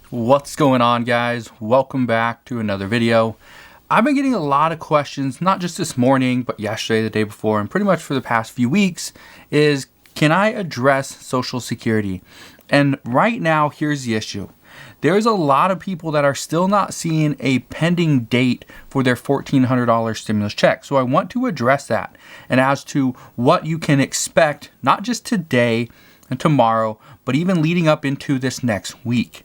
What's going on, guys? Welcome back to another video. I've been getting a lot of questions, not just this morning, but yesterday, the day before, and pretty much for the past few weeks, is can I address Social Security? And right now, here's the issue. There's a lot of people that are still not seeing a pending date for their $1,400 stimulus check. So I want to address that and as to what you can expect, not just today and tomorrow, but even leading up into this next week.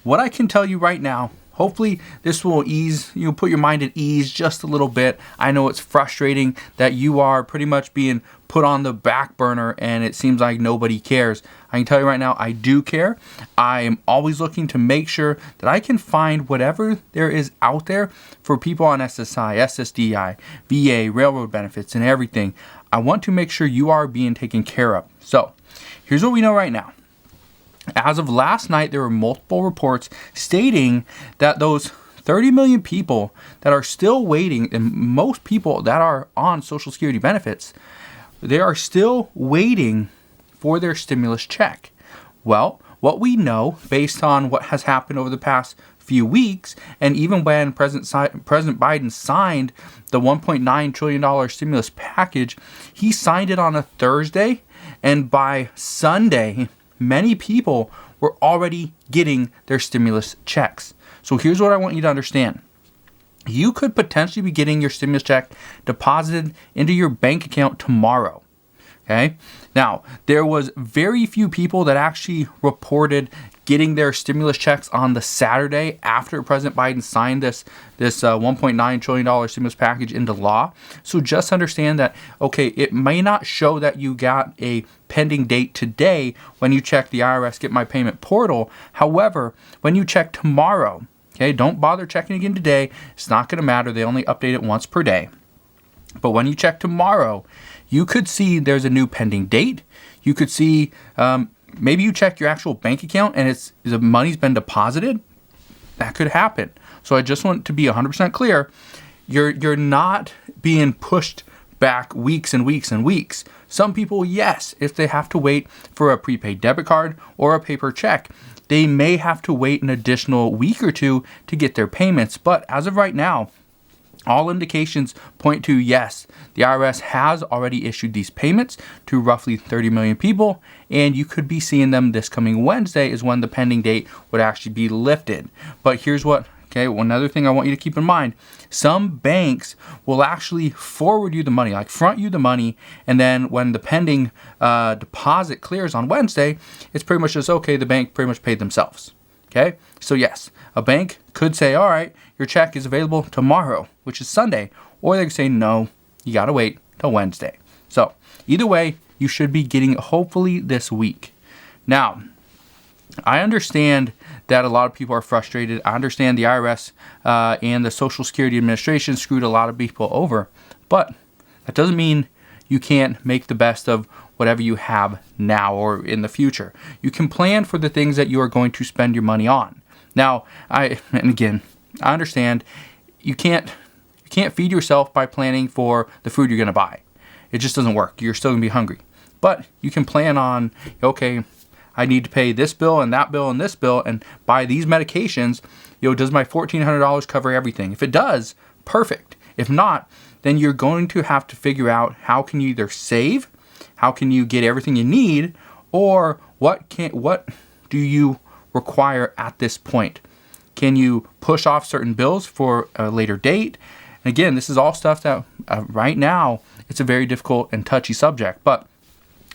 What I can tell you right now, hopefully this will put your mind at ease just a little bit. I know it's frustrating that you are pretty much being put on the back burner and it seems like nobody cares. I can tell you right now, I do care. I am always looking to make sure that I can find whatever there is out there for people on SSI, SSDI, VA, railroad benefits, and everything. I want to make sure you are being taken care of. So here's what we know right now. As of last night, there were multiple reports stating that those 30 million people that are still waiting, and most people that are on Social Security benefits, they are still waiting for their stimulus check. Well, what we know based on what has happened over the past few weeks, and even when President Biden signed the $1.9 trillion stimulus package, he signed it on a Thursday, and by Sunday, many people were already getting their stimulus checks. So here's what I want you to understand. You could potentially be getting your stimulus check deposited into your bank account tomorrow. Okay? Now, there was very few people that actually reported getting their stimulus checks on the Saturday after President Biden signed this $1.9 trillion stimulus package into law. So just understand that, okay, it may not show that you got a pending date today when you check the IRS Get My Payment portal. However, when you check tomorrow, okay, don't bother checking again today. It's not going to matter. They only update it once per day. But when you check tomorrow, you could see there's a new pending date. You could see maybe you check your actual bank account and the money's been deposited. That could happen. So I just want to be 100% clear. You're not being pushed back weeks and weeks and weeks. Some people, yes, if they have to wait for a prepaid debit card or a paper check, they may have to wait an additional week or two to get their payments. But as of right now, all indications point to yes, the IRS has already issued these payments to roughly 30 million people, and you could be seeing them this coming Wednesday is when the pending date would actually be lifted. But here's one other thing I want you to keep in mind. Some banks will actually forward you the money, like front you the money, and then when the pending deposit clears on Wednesday, it's pretty much just, okay, the bank pretty much paid themselves. Okay, so yes, a bank could say, all right, your check is available tomorrow, which is Sunday, or they could say, no, you got to wait till Wednesday. So either way, you should be getting hopefully this week. Now, I understand that a lot of people are frustrated. I understand the IRS and the Social Security Administration screwed a lot of people over, but that doesn't mean you can't make the best of whatever you have now or in the future. You can plan for the things that you are going to spend your money on. Now, I understand you can't feed yourself by planning for the food you're going to buy. It just doesn't work. You're still going to be hungry. But you can plan on, okay, I need to pay this bill and that bill and this bill and buy these medications. Does my $1,400 cover everything? If it does, perfect. If not, then you're going to have to figure out how can you either save, how can you get everything you need, or what do you require at this point? Can you push off certain bills for a later date? And again, this is all stuff that right now it's a very difficult and touchy subject. But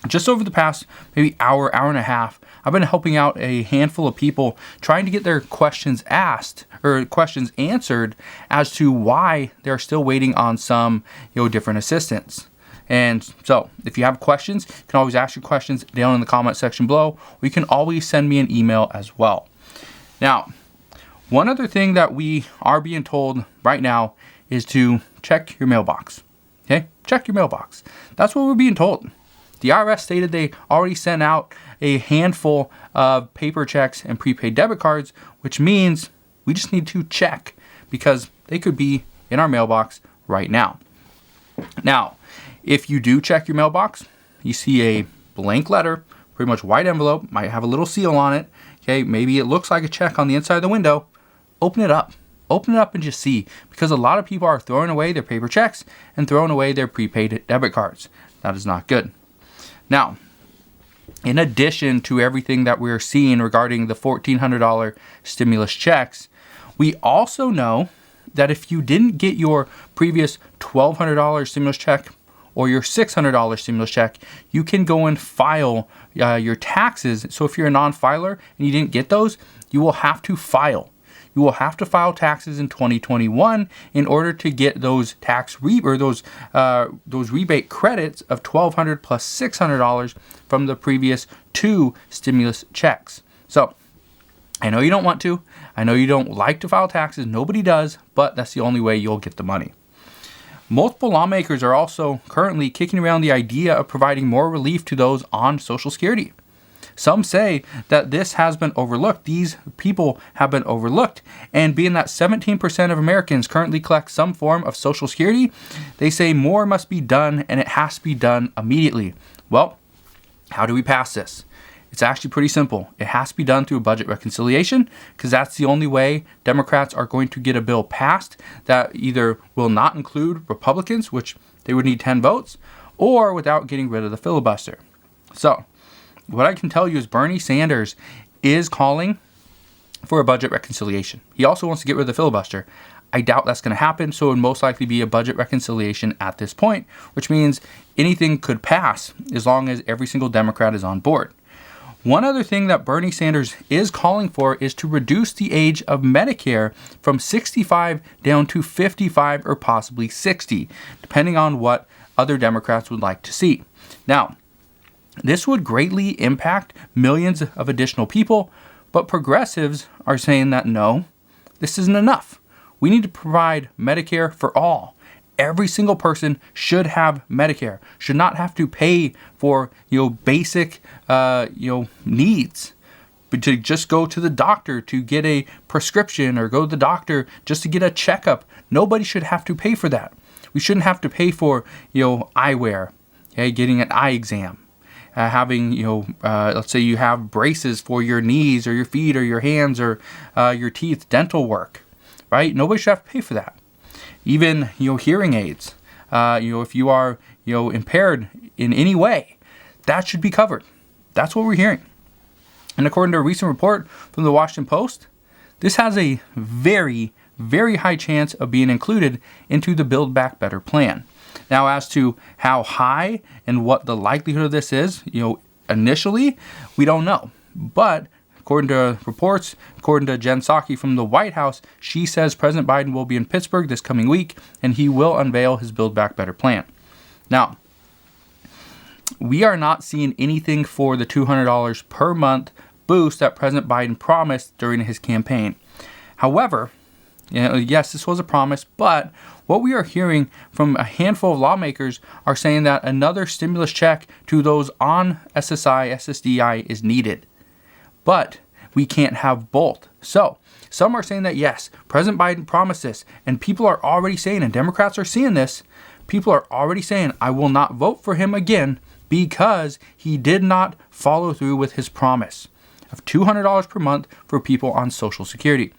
just over the past maybe hour and a half, I've been helping out a handful of people trying to get their questions asked or questions answered as to why they're still waiting on some different assistance. And so if you have questions, you can always ask your questions down in the comment section below, or you can always send me an email as well. Now, one other thing that we are being told right now is to check your mailbox. Okay? Check your mailbox. That's what we're being told. The IRS stated they already sent out a handful of paper checks and prepaid debit cards, which means we just need to check because they could be in our mailbox right now. Now, if you do check your mailbox, you see a blank letter, pretty much white envelope, might have a little seal on it. Okay, maybe it looks like a check on the inside of the window. Open it up. Open it up and just see, because a lot of people are throwing away their paper checks and throwing away their prepaid debit cards. That is not good. Now, in addition to everything that we're seeing regarding the $1,400 stimulus checks, we also know that if you didn't get your previous $1,200 stimulus check or your $600 stimulus check, you can go and file your taxes. So if you're a non-filer and you didn't get those, you will have to file. You will have to file taxes in 2021 in order to get those those rebate credits of $1,200 plus $600 from the previous 2 stimulus checks. So I know you don't want to. I know you don't like to file taxes. Nobody does, but that's the only way you'll get the money. Multiple lawmakers are also currently kicking around the idea of providing more relief to those on Social Security. Some say that this has been overlooked. These people have been overlooked. And being that 17% of Americans currently collect some form of Social Security, they say more must be done, and it has to be done immediately. Well, how do we pass this? It's actually pretty simple. It has to be done through a budget reconciliation, because that's the only way Democrats are going to get a bill passed that either will not include Republicans, which they would need 10 votes, or without getting rid of the filibuster. So, what I can tell you is Bernie Sanders is calling for a budget reconciliation. He also wants to get rid of the filibuster. I doubt that's going to happen, so it would most likely be a budget reconciliation at this point, which means anything could pass as long as every single Democrat is on board. One other thing that Bernie Sanders is calling for is to reduce the age of Medicare from 65 down to 55 or possibly 60, depending on what other Democrats would like to see. Now, this would greatly impact millions of additional people, but progressives are saying that no, this isn't enough. We need to provide Medicare for all. Every single person should have Medicare, should not have to pay for basic needs, but to just go to the doctor to get a prescription or go to the doctor just to get a checkup. Nobody should have to pay for that. We shouldn't have to pay for eyewear, getting an eye exam. Having, let's say you have braces for your knees or your feet or your hands or your teeth, dental work, right? Nobody should have to pay for that. Even, hearing aids, if you are, impaired in any way, that should be covered. That's what we're hearing. And according to a recent report from the Washington Post, this has a very, very high chance of being included into the Build Back Better plan. Now, as to how high and what the likelihood of this is, initially, we don't know. But according to reports, according to Jen Psaki from the White House, she says President Biden will be in Pittsburgh this coming week, and he will unveil his Build Back Better plan. Now, we are not seeing anything for the $200 per month boost that President Biden promised during his campaign. However, yes, this was a promise, but what we are hearing from a handful of lawmakers are saying that another stimulus check to those on SSI, SSDI is needed. But we can't have both. So some are saying that yes, President Biden promised this, and people are already saying, and Democrats are seeing this, people are already saying, I will not vote for him again because he did not follow through with his promise of $200 per month for people on Social Security.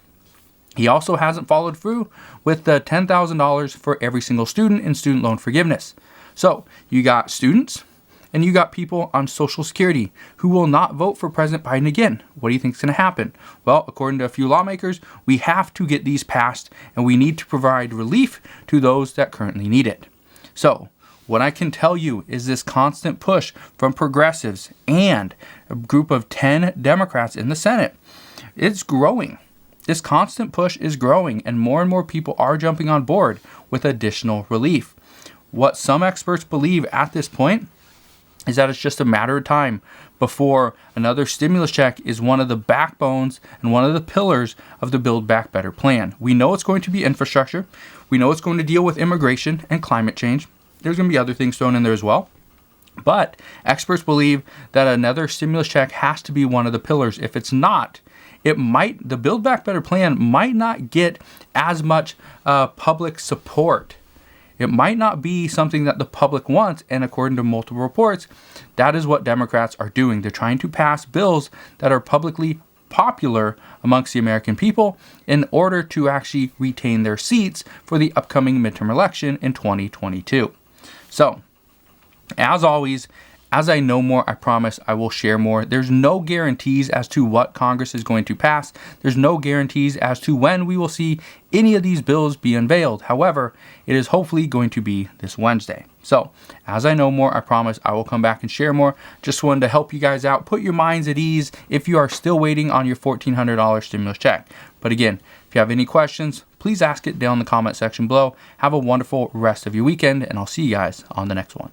He also hasn't followed through with the $10,000 for every single student in student loan forgiveness. So you got students and you got people on Social Security who will not vote for President Biden again. What do you think is going to happen? Well, according to a few lawmakers, we have to get these passed and we need to provide relief to those that currently need it. So what I can tell you is this constant push from progressives and a group of 10 Democrats in the Senate, it's growing. This constant push is growing, and more people are jumping on board with additional relief. What some experts believe at this point is that it's just a matter of time before another stimulus check is one of the backbones and one of the pillars of the Build Back Better plan. We know it's going to be infrastructure. We know it's going to deal with immigration and climate change. There's going to be other things thrown in there as well. But experts believe that another stimulus check has to be one of the pillars. If it's not, the Build Back Better plan might not get as much public support. It might not be something that the public wants, and according to multiple reports, that is what Democrats are doing. They're trying to pass bills that are publicly popular amongst the American people in order to actually retain their seats for the upcoming midterm election in 2022. So, as always, as I know more, I promise I will share more. There's no guarantees as to what Congress is going to pass. There's no guarantees as to when we will see any of these bills be unveiled. However, it is hopefully going to be this Wednesday. So, as I know more, I promise I will come back and share more. Just wanted to help you guys out, put your minds at ease if you are still waiting on your $1,400 stimulus check. But again, if you have any questions, please ask it down in the comment section below. Have a wonderful rest of your weekend, and I'll see you guys on the next one.